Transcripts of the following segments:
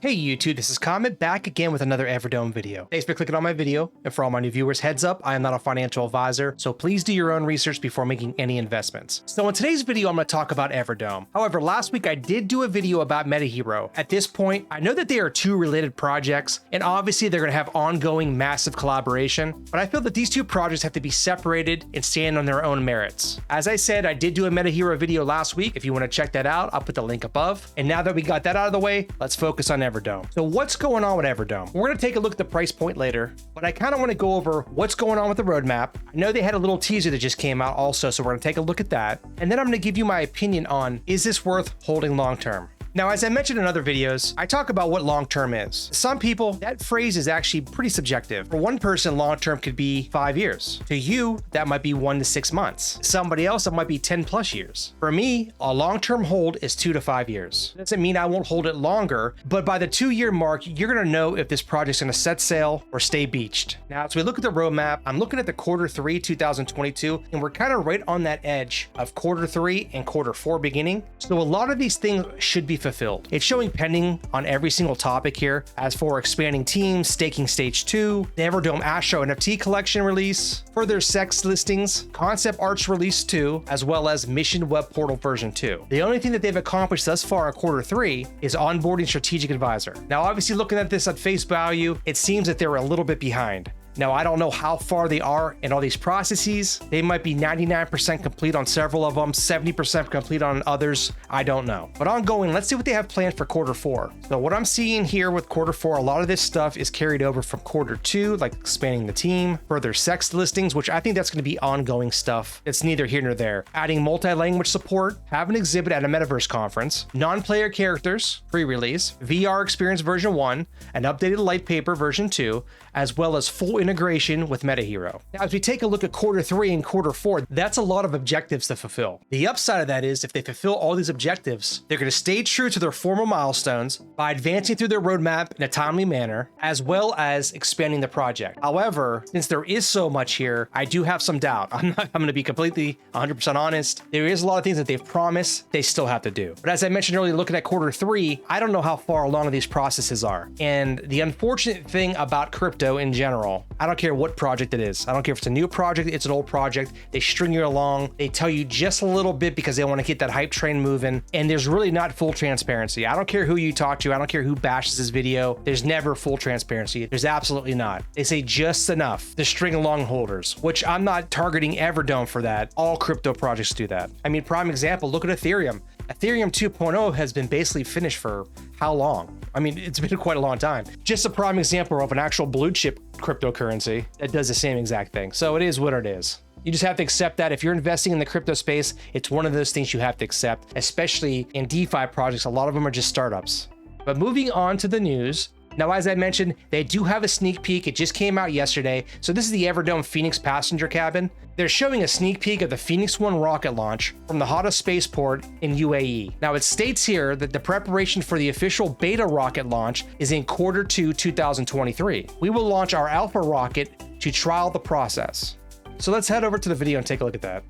Hey YouTube, this is Comet back again with another EverDome video. Thanks for clicking on my video, and for all my new viewers, heads up, I am not a financial advisor, so please do your own research before making any investments. So in today's video, I'm going to talk about EverDome. However, last week I did do a video about MetaHero. At this point, I know that they are two related projects, and obviously they're going to have ongoing massive collaboration, but I feel that these two projects have to be separated and stand on their own merits. As I said, I did do a MetaHero video last week. If you want to check that out, I'll put the link above. And now that we got that out of the way, let's focus on EverDome. So what's going on with EverDome? We're going to take a look at the price point later, but I kind of want to go over what's going on with the roadmap. I know they had a little teaser that just came out also, so we're going to take a look at that. And then I'm going to give you my opinion on, is this worth holding long term? Now, as I mentioned in other videos, I talk about what long-term is. Some people, that phrase is actually pretty subjective. For one person, long-term could be 5 years. To you, that might be 1 to 6 months. Somebody else, it might be 10 plus years. For me, a long-term hold is 2 to 5 years. Doesn't mean I won't hold it longer, but by the 2-year mark, you're gonna know if this project's gonna set sail or stay beached. Now, as we look at the roadmap, I'm looking at the Q3 2022, and we're kind of right on that edge of Q3 and Q4 beginning. So a lot of these things should be fulfilled. It's showing pending on every single topic here. As for expanding teams, staking stage 2, the EverDome Astro NFT collection release, further sex listings, concept arts release 2, as well as mission web portal version 2. The only thing that they've accomplished thus far in Q3 is onboarding strategic advisor. Now, obviously looking at this at face value, it seems that they're a little bit behind. Now, I don't know how far they are in all these processes. They might be 99% complete on several of them, 70% complete on others. I don't know. But ongoing, let's see what they have planned for Q4. So what I'm seeing here with Q4, a lot of this stuff is carried over from Q2, like expanding the team, further sex listings, which I think that's going to be ongoing stuff. It's neither here nor there. Adding multi-language support, have an exhibit at a Metaverse conference, non-player characters, pre-release, VR experience version 1, an updated light paper version 2, as well as full integration with MetaHero. Now, as we take a look at Q3 and Q4, that's a lot of objectives to fulfill. The upside of that is if they fulfill all these objectives, they're going to stay true to their former milestones by advancing through their roadmap in a timely manner, as well as expanding the project. However, since there is so much here, I do have some doubt. I'm going to be completely 100% honest. There is a lot of things that they've promised they still have to do. But as I mentioned earlier, looking at Q3, I don't know how far along these processes are. And the unfortunate thing about crypto in general, I don't care what project it is. I don't care if it's a new project, it's an old project. They string you along. They tell you just a little bit because they want to get that hype train moving. And there's really not full transparency. I don't care who you talk to. I don't care who bashes this video. There's never full transparency. There's absolutely not. They say just enough to string along holders, which I'm not targeting EverDome for that. All crypto projects do that. I mean, prime example, look at Ethereum. Ethereum 2.0 has been basically finished for how long? I mean, it's been quite a long time. Just a prime example of an actual blue chip cryptocurrency that does the same exact thing. So it is what it is. You just have to accept that if you're investing in the crypto space, it's one of those things you have to accept, especially in DeFi projects. A lot of them are just startups. But moving on to the news. Now, as I mentioned, they do have a sneak peek. It just came out yesterday. So this is the EverDome Phoenix passenger cabin. They're showing a sneak peek of the Phoenix 1 rocket launch from the hottest spaceport in UAE. Now, it states here that the preparation for the official beta rocket launch is in Q2 2023. We will launch our alpha rocket to trial the process. So let's head over to the video and take a look at that.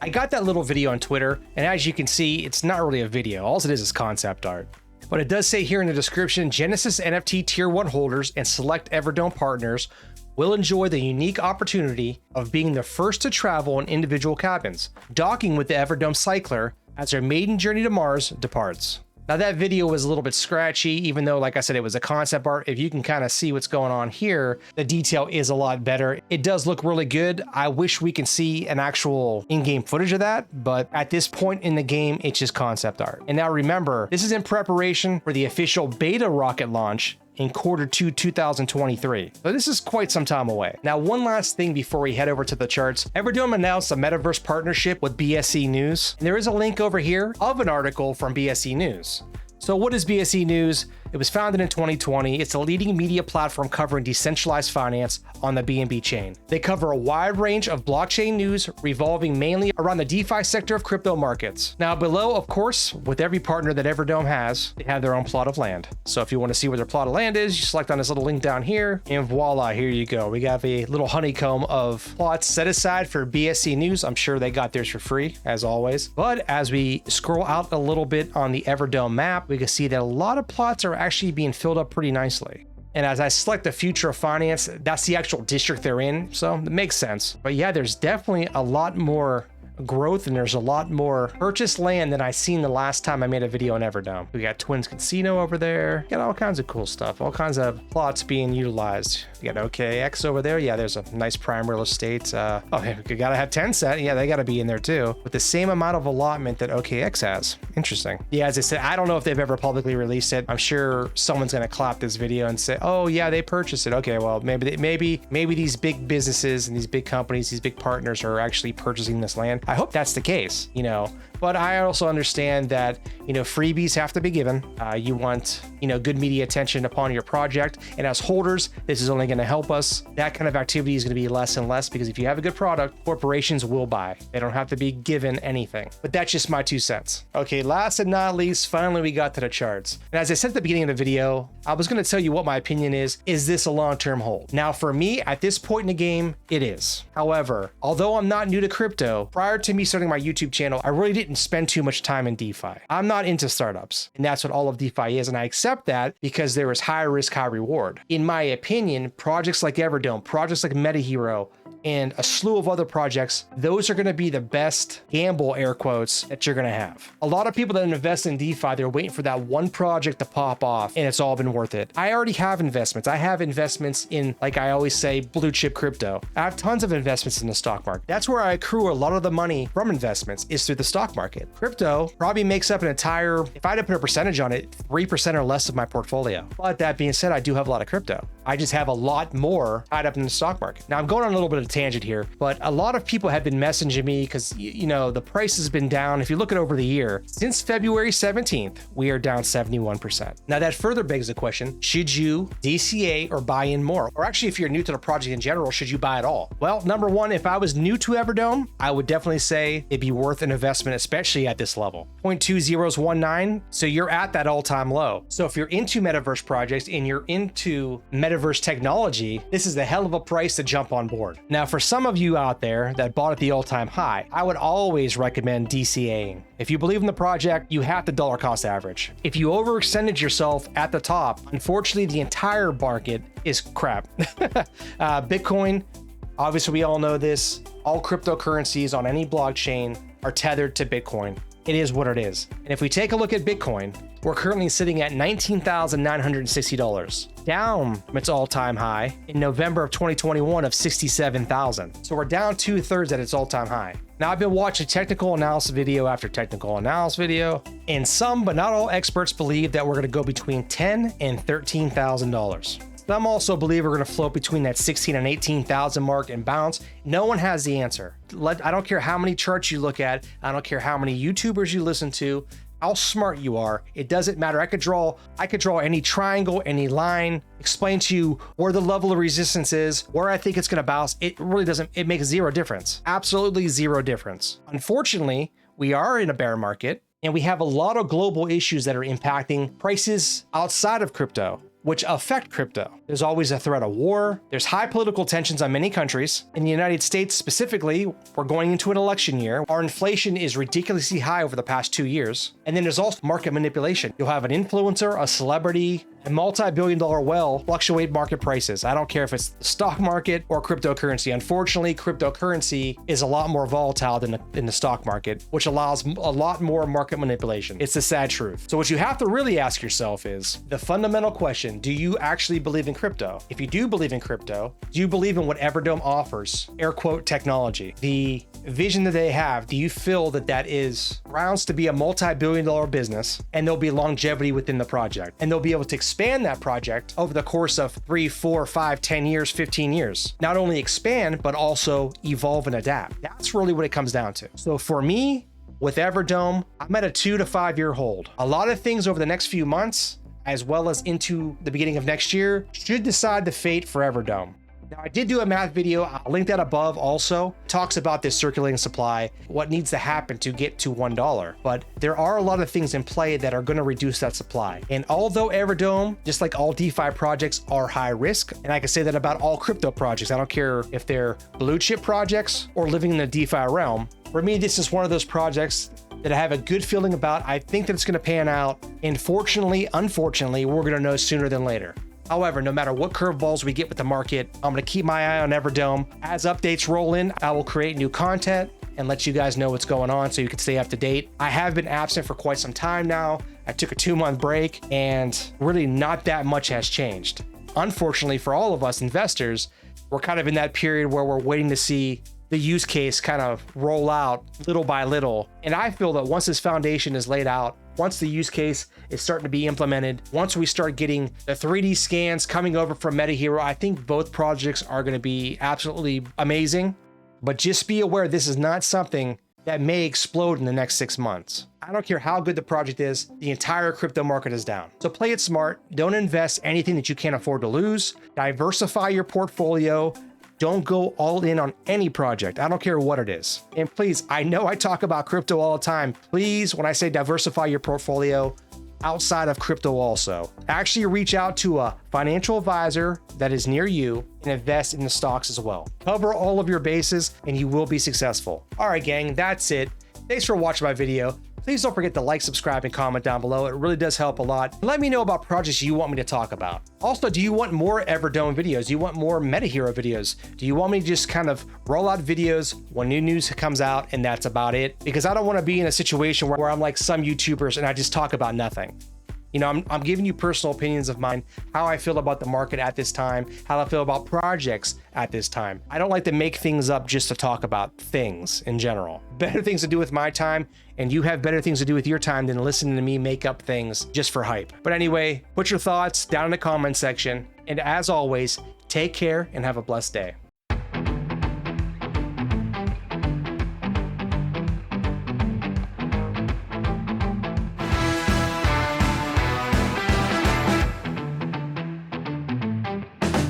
I got that little video on Twitter, and as you can see, it's not really a video. All it is concept art. But it does say here in the description, Genesis NFT Tier 1 holders and select EverDome partners will enjoy the unique opportunity of being the first to travel in individual cabins, docking with the EverDome Cycler as their maiden journey to Mars departs. Now, that video was a little bit scratchy, even though, like I said, it was a concept art. If you can kind of see what's going on here, the detail is a lot better. It does look really good. I wish we can see an actual in-game footage of that, but at this point in the game, it's just concept art. And now remember, this is in preparation for the official beta rocket launch in Q2 2023. So this is quite some time away. Now, one last thing before we head over to the charts. EverDome announced a Metaverse partnership with BSC News. And there is a link over here of an article from BSC News. So what is BSC News? It was founded in 2020. It's a leading media platform covering decentralized finance on the BNB chain. They cover a wide range of blockchain news revolving mainly around the DeFi sector of crypto markets. Now below, of course, with every partner that EverDome has, they have their own plot of land. So if you want to see where their plot of land is, you select on this little link down here, and voila, here you go. We got a little honeycomb of plots set aside for BSC news. I'm sure they got theirs for free, as always. But as we scroll out a little bit on the EverDome map, we can see that a lot of plots are actually being filled up pretty nicely. And as I select the future of finance, that's the actual district they're in, so it makes sense. But yeah, there's definitely a lot more growth and there's a lot more purchased land than I seen the last time I made a video on EverDome. We got Twins Casino over there. Got all kinds of cool stuff, all kinds of plots being utilized. You got OKX over there. Yeah, there's a nice prime real estate. Oh, you gotta have Tencent. Yeah, they gotta be in there too, with the same amount of allotment that OKX has. Interesting. Yeah, as I said, I don't know if they've ever publicly released it. I'm sure someone's gonna clap this video and say, oh yeah, they purchased it. Okay, well, maybe these big businesses and these big companies, these big partners are actually purchasing this land. I hope that's the case, but I also understand that, freebies have to be given. You want, good media attention upon your project. And as holders, this is only going to help us. That kind of activity is going to be less and less because if you have a good product, corporations will buy. They don't have to be given anything. But that's just my 2 cents. Okay, last and not least, finally, we got to the charts. And as I said at the beginning of the video, I was going to tell you what my opinion is. Is this a long-term hold? Now, for me, at this point in the game, it is. However, although I'm not new to crypto, prior to me starting my YouTube channel, I really didn't spend too much time in DeFi. I'm not into startups, and that's what all of DeFi is, and I accept that because there is high risk, high reward. In my opinion, projects like EverDome, projects like MetaHero, and a slew of other projects, those are going to be the best gamble, air quotes, that you're going to have. A lot of people that invest in DeFi, they're waiting for that one project to pop off and it's all been worth it. I already have investments. I have investments in, like I always say, blue chip crypto. I have tons of investments in the stock market. That's where I accrue a lot of the money from investments, is through the stock market. Crypto probably makes up an entire, if I had to put a percentage on it, 3% or less of my portfolio. But that being said, I do have a lot of crypto. I just have a lot more tied up in the stock market. Now I'm going on a little bit of a tangent here, but a lot of people have been messaging me because, the price has been down. If you look at over the year, since February 17th, we are down 71%. Now that further begs the question, should you DCA or buy in more? Or actually, if you're new to the project in general, should you buy it all? Well, number one, if I was new to EverDome, I would definitely say it'd be worth an investment, especially at this level. 0.2019, so you're at that all-time low. So if you're into metaverse projects and you're into metaverse technology, this is a hell of a price to jump on board. Now, for some of you out there that bought at the all-time high, I would always recommend DCAing. If you believe in the project, you have to dollar cost average. If you overextended yourself at the top, unfortunately, the entire market is crap. Bitcoin, obviously we all know this, all cryptocurrencies on any blockchain are tethered to Bitcoin. It is what it is. And if we take a look at Bitcoin, we're currently sitting at $19,960, down from its all-time high in November of 2021 of $67,000. So we're down 2/3 at its all-time high. Now I've been watching technical analysis video after technical analysis video, and some, but not all experts believe that we're going to go between $10,000 and $13,000. Some also believe we're going to float between that 16 and 18,000 mark and bounce. No one has the answer. I don't care how many charts you look at. I don't care how many YouTubers you listen to, how smart you are. It doesn't matter. I could draw any triangle, any line, explain to you where the level of resistance is, where I think it's going to bounce. It really doesn't. It makes zero difference. Absolutely zero difference. Unfortunately, we are in a bear market and we have a lot of global issues that are impacting prices outside of crypto, which affect crypto. There's always a threat of war. There's high political tensions on many countries. In the United States specifically, we're going into an election year. Our inflation is ridiculously high over the past 2 years. And then there's also market manipulation. You'll have an influencer, a celebrity, a multi-billion-dollar whale fluctuate market prices. I don't care if it's the stock market or cryptocurrency. Unfortunately, cryptocurrency is a lot more volatile than the stock market, which allows a lot more market manipulation. It's the sad truth. So what you have to really ask yourself is the fundamental question: do you actually believe in crypto? If you do believe in crypto, do you believe in what EverDome offers, air quote technology, the vision that they have? Do you feel that that is grounds to be a multi-billion-dollar business, and there'll be longevity within the project, and they'll be able to expand that project over the course of 3, 4, 5, 10 years, 15 years? Not only expand, but also evolve and adapt. That's really what it comes down to. So for me, with EverDome, I'm at a 2 to 5 year hold. A lot of things over the next few months, as well as into the beginning of next year, should decide the fate for EverDome. Now, I did do a math video, I'll link that above also, talks about this circulating supply, what needs to happen to get to $1. But there are a lot of things in play that are going to reduce that supply. And although EverDome, just like all DeFi projects, are high risk, and I can say that about all crypto projects, I don't care if they're blue chip projects or living in the DeFi realm, for me, this is one of those projects that I have a good feeling about. I think that it's going to pan out. And unfortunately, we're going to know sooner than later. However, no matter what curveballs we get with the market, I'm going to keep my eye on EverDome. As updates roll in, I will create new content and let you guys know what's going on so you can stay up to date. I have been absent for quite some time now. I took a 2-month break and really not that much has changed. Unfortunately for all of us investors, we're kind of in that period where we're waiting to see the use case kind of roll out little by little. And I feel that once this foundation is laid out, once the use case is starting to be implemented, once we start getting the 3D scans coming over from MetaHero, I think both projects are going to be absolutely amazing. But just be aware, this is not something that may explode in the next 6 months. I don't care how good the project is, the entire crypto market is down. So play it smart. Don't invest anything that you can't afford to lose. Diversify your portfolio. Don't go all in on any project. I don't care what it is. And please, I know I talk about crypto all the time. Please, when I say diversify your portfolio, outside of crypto also. Actually reach out to a financial advisor that is near you and invest in the stocks as well. Cover all of your bases and you will be successful. All right, gang, that's it. Thanks for watching my video. Please don't forget to like, subscribe, and comment down below. It really does help a lot. Let me know about projects you want me to talk about. Also, do you want more EverDome videos? Do you want more MetaHero videos? Do you want me to just kind of roll out videos when new news comes out and that's about it? Because I don't want to be in a situation where I'm like some YouTubers and I just talk about nothing. You know, I'm giving you personal opinions of mine, how I feel about the market at this time, how I feel about projects at this time. I don't like to make things up just to talk about things in general. Better things to do with my time, and you have better things to do with your time than listening to me make up things just for hype. But anyway, put your thoughts down in the comment section. And as always, take care and have a blessed day.